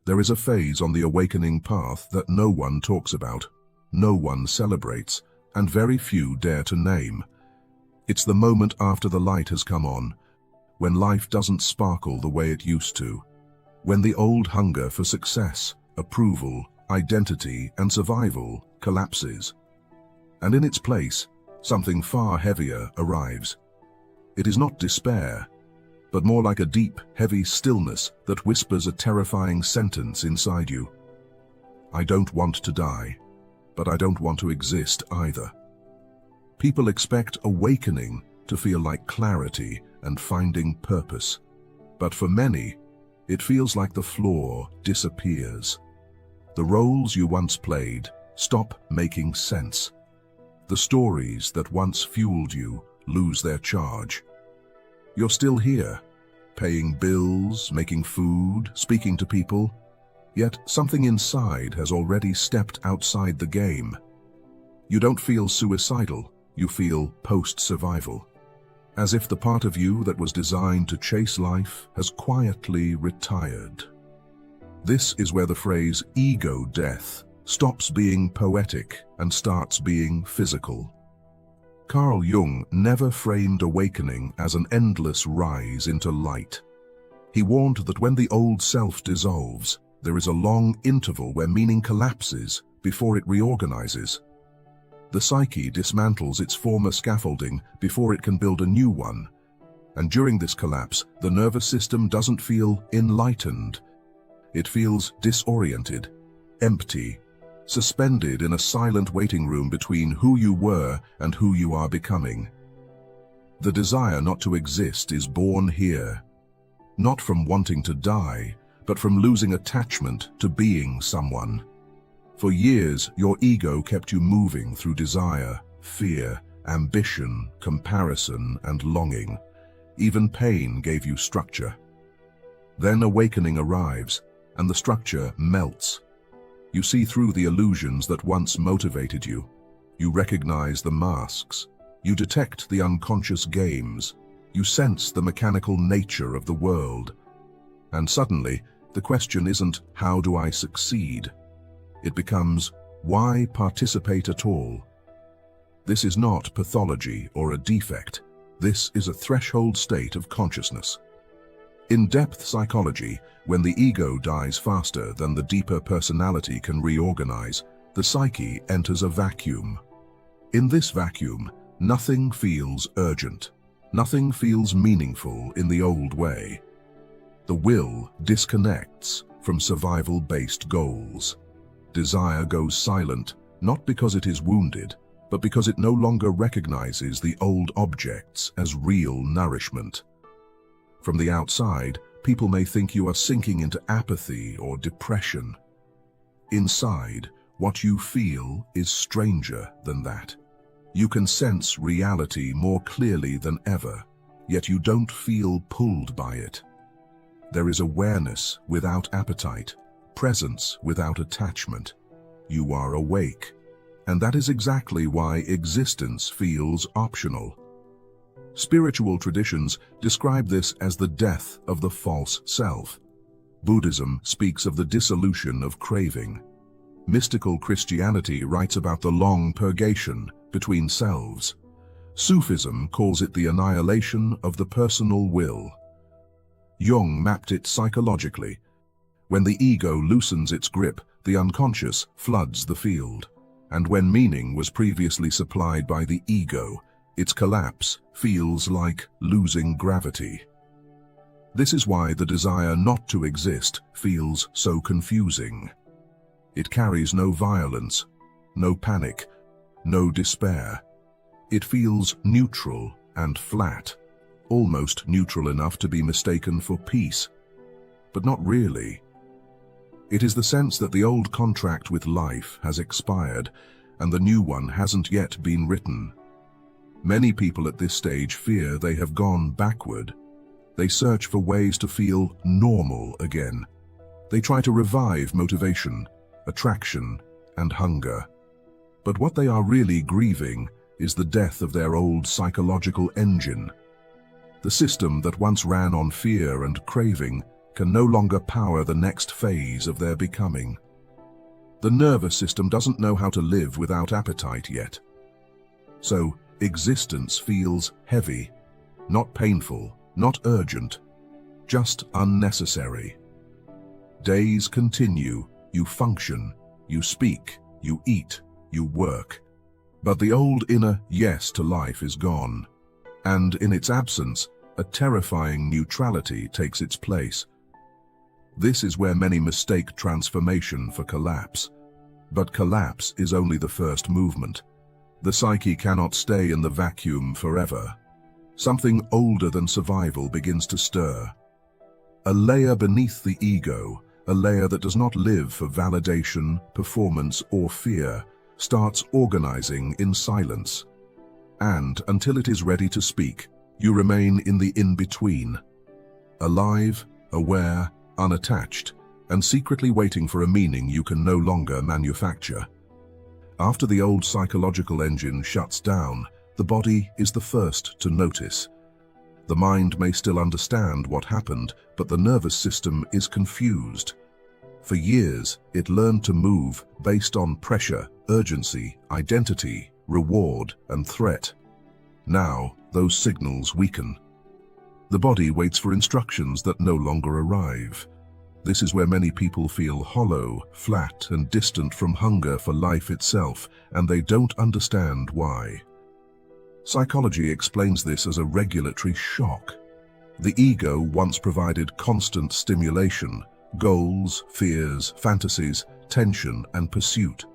There is a phase on the awakening path that no one talks about, no one celebrates, and very few dare to name. It's the moment after the light has come on, when life doesn't sparkle the way it used to, when the old hunger for success, approval, identity, and survival collapses. And in its place, something far heavier arrives. It is not despair, but more like a deep, heavy stillness that whispers a terrifying sentence inside you. I don't want to die, but I don't want to exist either. People expect awakening to feel like clarity and finding purpose, but for many, it feels like the floor disappears. The roles you once played stop making sense. The stories that once fueled you lose their charge. You're still here, paying bills, making food, speaking to people, yet something inside has already stepped outside the game. You don't feel suicidal, you feel post-survival, as if the part of you that was designed to chase life has quietly retired. This is where the phrase ego death stops being poetic and starts being physical. Carl Jung never framed awakening as an endless rise into light. He warned that when the old self dissolves, there is a long interval where meaning collapses before it reorganizes. The psyche dismantles its former scaffolding before it can build a new one. And during this collapse, the nervous system doesn't feel enlightened. It feels disoriented, empty, suspended in a silent waiting room between who you were and who you are becoming. The desire not to exist is born here, not from wanting to die, but from losing attachment to being someone. For years, your ego kept you moving through desire, fear, ambition, comparison, and longing. Even pain gave you structure. Then awakening arrives, and the structure melts. You see through the illusions that once motivated you. You recognize the masks. You detect the unconscious games. You sense the mechanical nature of the world. And suddenly, the question isn't, how do I succeed? It becomes, why participate at all? This is not pathology or a defect. This is a threshold state of consciousness. In-depth psychology, when the ego dies faster than the deeper personality can reorganize, the psyche enters a vacuum. In this vacuum, nothing feels urgent. Nothing feels meaningful in the old way. The will disconnects from survival-based goals. Desire goes silent, not because it is wounded, but because it no longer recognizes the old objects as real nourishment. From the outside, people may think you are sinking into apathy or depression. Inside, what you feel is stranger than that. You can sense reality more clearly than ever, yet you don't feel pulled by it. There is awareness without appetite, presence without attachment. You are awake, and that is exactly why existence feels optional. Spiritual traditions describe this as the death of the false self. Buddhism speaks of the dissolution of craving. Mystical Christianity writes about the long purgation between selves. Sufism calls it the annihilation of the personal will. Jung mapped it psychologically. When the ego loosens its grip, the unconscious floods the field. And when meaning was previously supplied by the ego, its collapse feels like losing gravity. This is why the desire not to exist feels so confusing. It carries no violence, no panic, no despair. It feels neutral and flat, almost neutral enough to be mistaken for peace, but not really. It is the sense that the old contract with life has expired and the new one hasn't yet been written. Many people at this stage fear they have gone backward. They search for ways to feel normal again. They try to revive motivation, attraction, and hunger. But what they are really grieving is the death of their old psychological engine. The system that once ran on fear and craving can no longer power the next phase of their becoming. The nervous system doesn't know how to live without appetite yet. So, existence feels heavy, not painful, not urgent, just unnecessary. Days continue, you function, you speak, you eat, you work. But the old inner yes to life is gone, and in its absence, a terrifying neutrality takes its place. This is where many mistake transformation for collapse. But collapse is only the first movement. The psyche cannot stay in the vacuum forever. Something older than survival begins to stir. A layer beneath the ego, a layer that does not live for validation, performance, or fear, starts organizing in silence. And until it is ready to speak, you remain in the in-between, alive, aware, unattached, and secretly waiting for a meaning you can no longer manufacture. After the old psychological engine shuts down, the body is the first to notice. The mind may still understand what happened, but the nervous system is confused. For years, it learned to move based on pressure, urgency, identity, reward, and threat. Now, those signals weaken. The body waits for instructions that no longer arrive. This is where many people feel hollow, flat, and distant from hunger for life itself, and they don't understand why. Psychology explains this as a regulatory shock. The ego once provided constant stimulation, goals, fears, fantasies, tension, and pursuit.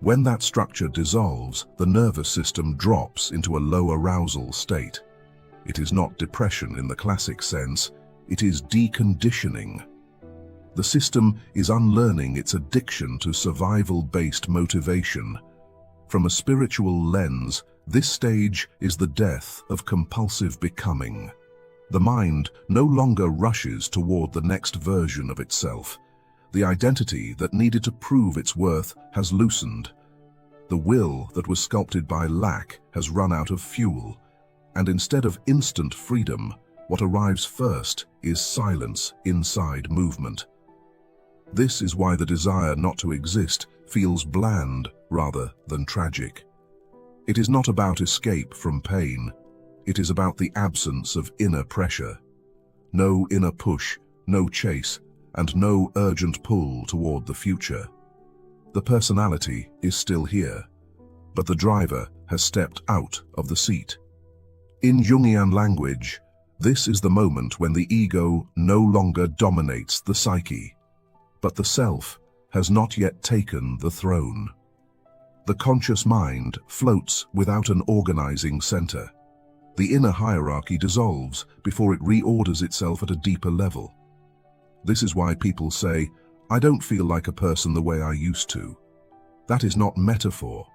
When that structure dissolves, the nervous system drops into a low arousal state. It is not depression in the classic sense, it is deconditioning. The system is unlearning its addiction to survival-based motivation. From a spiritual lens, this stage is the death of compulsive becoming. The mind no longer rushes toward the next version of itself. The identity that needed to prove its worth has loosened. The will that was sculpted by lack has run out of fuel. And instead of instant freedom, what arrives first is silence inside movement. This is why the desire not to exist feels bland rather than tragic. It is not about escape from pain. It is about the absence of inner pressure. No inner push, no chase, and no urgent pull toward the future. The personality is still here, but the driver has stepped out of the seat. In Jungian language, this is the moment when the ego no longer dominates the psyche, but the self has not yet taken the throne. The conscious mind floats without an organizing center. The inner hierarchy dissolves before it reorders itself at a deeper level. This is why people say, "I don't feel like a person the way I used to." That is not metaphor.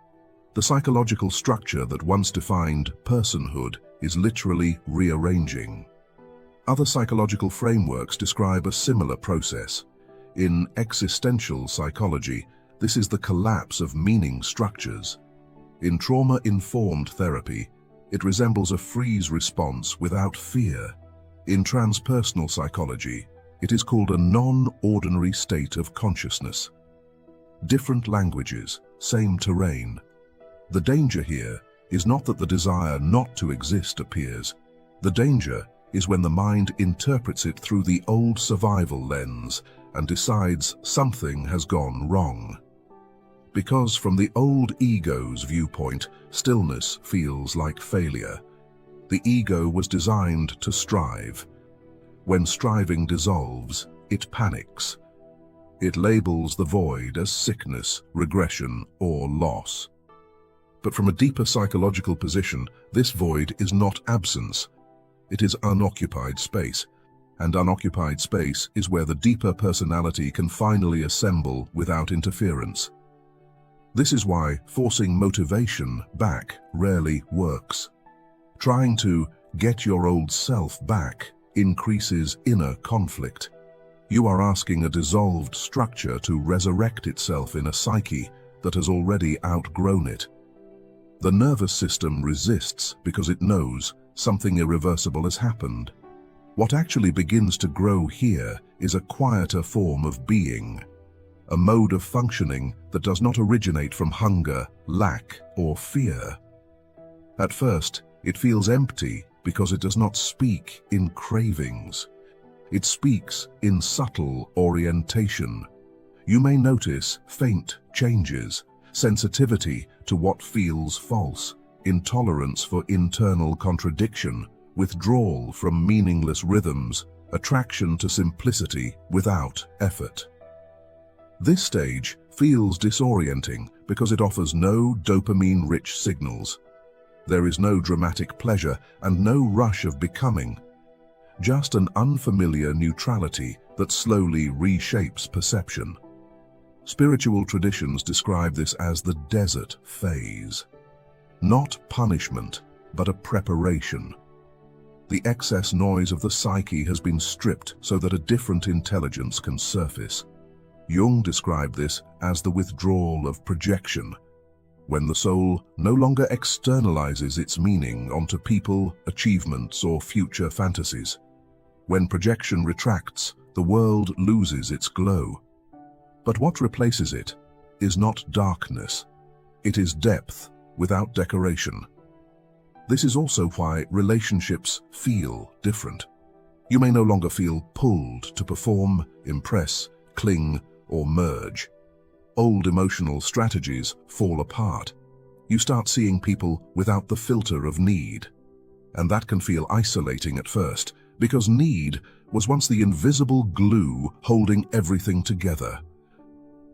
The psychological structure that once defined personhood is literally rearranging. Other psychological frameworks describe a similar process. In existential psychology, this is the collapse of meaning structures. In trauma-informed therapy, it resembles a freeze response without fear. In transpersonal psychology, it is called a non-ordinary state of consciousness. Different languages, same terrain. The danger here is not that the desire not to exist appears. The danger is when the mind interprets it through the old survival lens and decides something has gone wrong. Because from the old ego's viewpoint, stillness feels like failure. The ego was designed to strive. When striving dissolves, it panics. It labels the void as sickness, regression, or loss. But from a deeper psychological position, this void is not absence. It is unoccupied space. And unoccupied space is where the deeper personality can finally assemble without interference. This is why forcing motivation back rarely works. Trying to get your old self back increases inner conflict. You are asking a dissolved structure to resurrect itself in a psyche that has already outgrown it. The nervous system resists because it knows something irreversible has happened. What actually begins to grow here is a quieter form of being, a mode of functioning that does not originate from hunger, lack, or fear. At first, it feels empty because it does not speak in cravings. It speaks in subtle orientation. You may notice faint changes, sensitivity to what feels false, intolerance for internal contradiction, withdrawal from meaningless rhythms, attraction to simplicity without effort. This stage feels disorienting because it offers no dopamine-rich signals. There is no dramatic pleasure and no rush of becoming, just an unfamiliar neutrality that slowly reshapes perception. Spiritual traditions describe this as the desert phase. Not punishment, but a preparation. The excess noise of the psyche has been stripped so that a different intelligence can surface. Jung described this as the withdrawal of projection, when the soul no longer externalizes its meaning onto people, achievements, or future fantasies. When projection retracts, the world loses its glow. But what replaces it is not darkness. It is depth without decoration. This is also why relationships feel different. You may no longer feel pulled to perform, impress, cling, or merge. Old emotional strategies fall apart. You start seeing people without the filter of need. And that can feel isolating at first, because need was once the invisible glue holding everything together.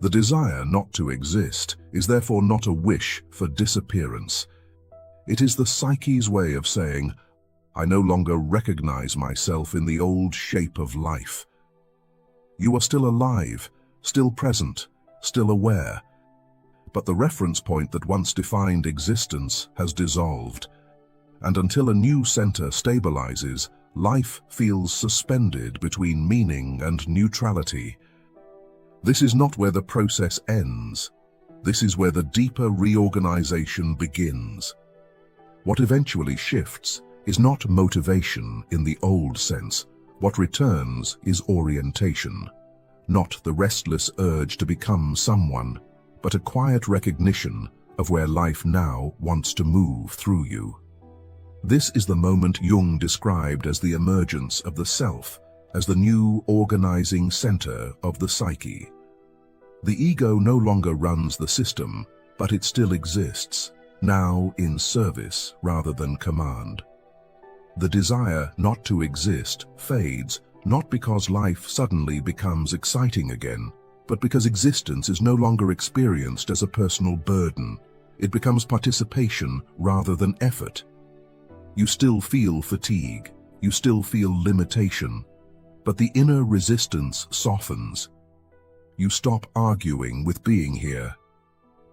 The desire not to exist is therefore not a wish for disappearance. It is the psyche's way of saying, I no longer recognize myself in the old shape of life. You are still alive, still present, still aware. But the reference point that once defined existence has dissolved. And until a new center stabilizes, life feels suspended between meaning and neutrality. This is not where the process ends. This is where the deeper reorganization begins. What eventually shifts is not motivation in the old sense. What returns is orientation. Not the restless urge to become someone, but a quiet recognition of where life now wants to move through you. This is the moment Jung described as the emergence of the self, as the new organizing center of the psyche. The ego no longer runs the system, but it still exists, now in service rather than command. The desire not to exist fades, not because life suddenly becomes exciting again, but because existence is no longer experienced as a personal burden. It becomes participation rather than effort. You still feel fatigue, you still feel limitation, but the inner resistance softens. You stop arguing with being here.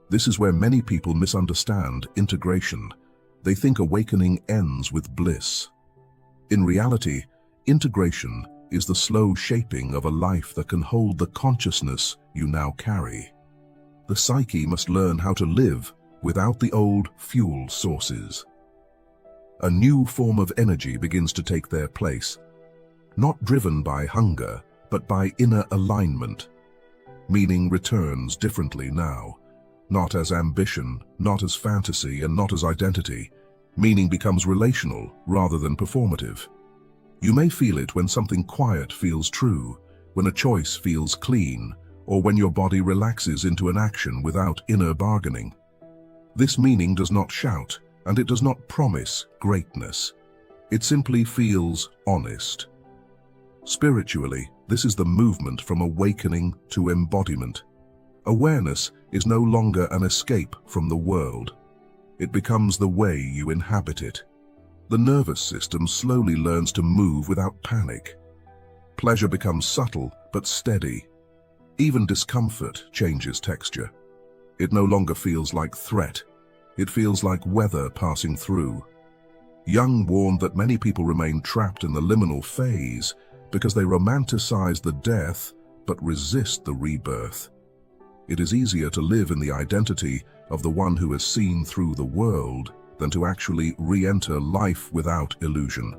This is where many people misunderstand integration. They think awakening ends with bliss. In reality, integration is the slow shaping of a life that can hold the consciousness you now carry. The psyche must learn how to live without the old fuel sources. A new form of energy begins to take their place, not driven by hunger, but by inner alignment. Meaning returns differently now, not as ambition, not as fantasy, and not as identity. Meaning becomes relational rather than performative. You may feel it when something quiet feels true, when a choice feels clean, or when your body relaxes into an action without inner bargaining. This meaning does not shout, and it does not promise greatness. It simply feels honest. Spiritually, this is the movement from awakening to embodiment. Awareness is no longer an escape from the world. It becomes the way you inhabit it. The nervous system slowly learns to move without panic. Pleasure becomes subtle but steady. Even discomfort changes texture. It no longer feels like threat. It feels like weather passing through. Jung warned that many people remain trapped in the liminal phase because they romanticize the death but resist the rebirth. It is easier to live in the identity of the one who has seen through the world than to actually re-enter life without illusion.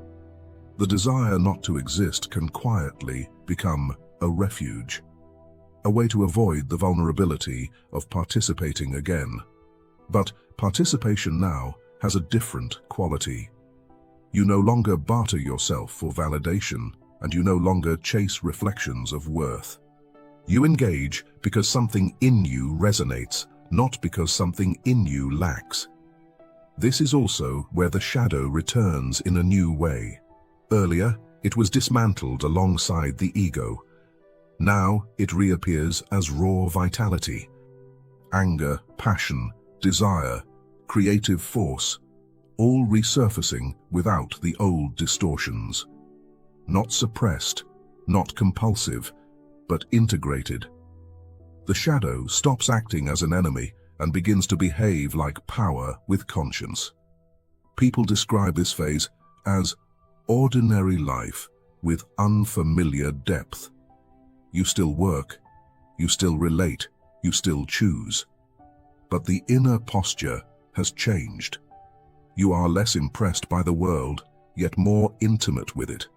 The desire not to exist can quietly become a refuge, a way to avoid the vulnerability of participating again. But participation now has a different quality. You no longer barter yourself for validation, and you no longer chase reflections of worth. You engage because something in you resonates, not because something in you lacks. This is also where the shadow returns in a new way. Earlier, it was dismantled alongside the ego. Now it reappears as raw vitality. Anger, passion, desire, creative force, all resurfacing without the old distortions. Not suppressed, not compulsive, but integrated. The shadow stops acting as an enemy and begins to behave like power with conscience. People describe this phase as ordinary life with unfamiliar depth. You still work, you still relate, you still choose. But the inner posture has changed. You are less impressed by the world, yet more intimate with it.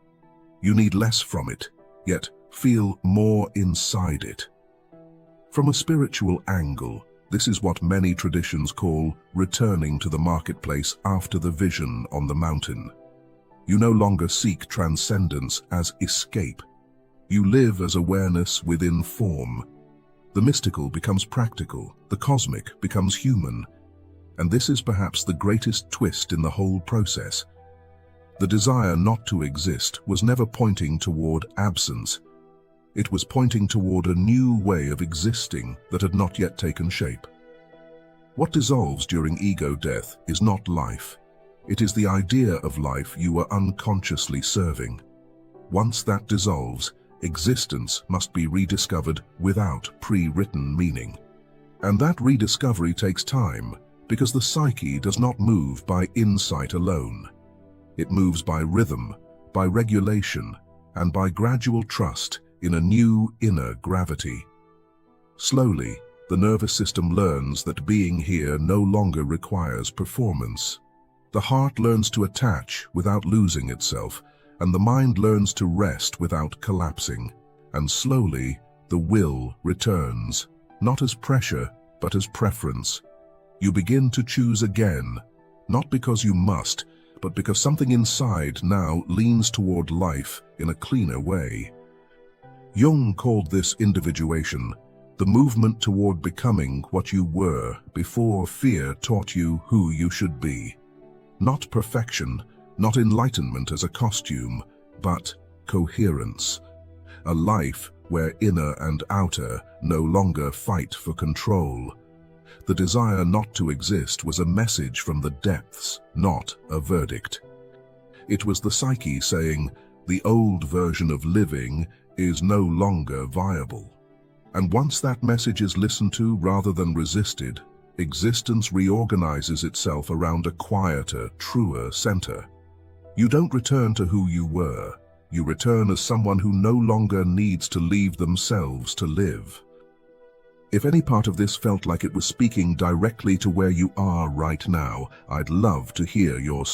You need less from it, yet feel more inside it. From a spiritual angle, this is what many traditions call returning to the marketplace after the vision on the mountain. You no longer seek transcendence as escape. You live as awareness within form. The mystical becomes practical, the cosmic becomes human, and this is perhaps the greatest twist in the whole process. The desire not to exist was never pointing toward absence. It was pointing toward a new way of existing that had not yet taken shape. What dissolves during ego death is not life. It is the idea of life you were unconsciously serving. Once that dissolves, existence must be rediscovered without pre-written meaning. And that rediscovery takes time, because the psyche does not move by insight alone. It moves by rhythm, by regulation, and by gradual trust in a new inner gravity. Slowly, the nervous system learns that being here no longer requires performance. The heart learns to attach without losing itself, and the mind learns to rest without collapsing. And slowly, the will returns, not as pressure, but as preference. You begin to choose again, not because you must, but because something inside now leans toward life in a cleaner way. Jung called this individuation the movement toward becoming what you were before fear taught you who you should be. Not perfection, not enlightenment as a costume, but coherence. A life where inner and outer no longer fight for control. The desire not to exist was a message from the depths, not a verdict. It was the psyche saying, the old version of living is no longer viable. And once that message is listened to rather than resisted, existence reorganizes itself around a quieter, truer center. You don't return to who you were. You return as someone who no longer needs to leave themselves to live. If any part of this felt like it was speaking directly to where you are right now, I'd love to hear your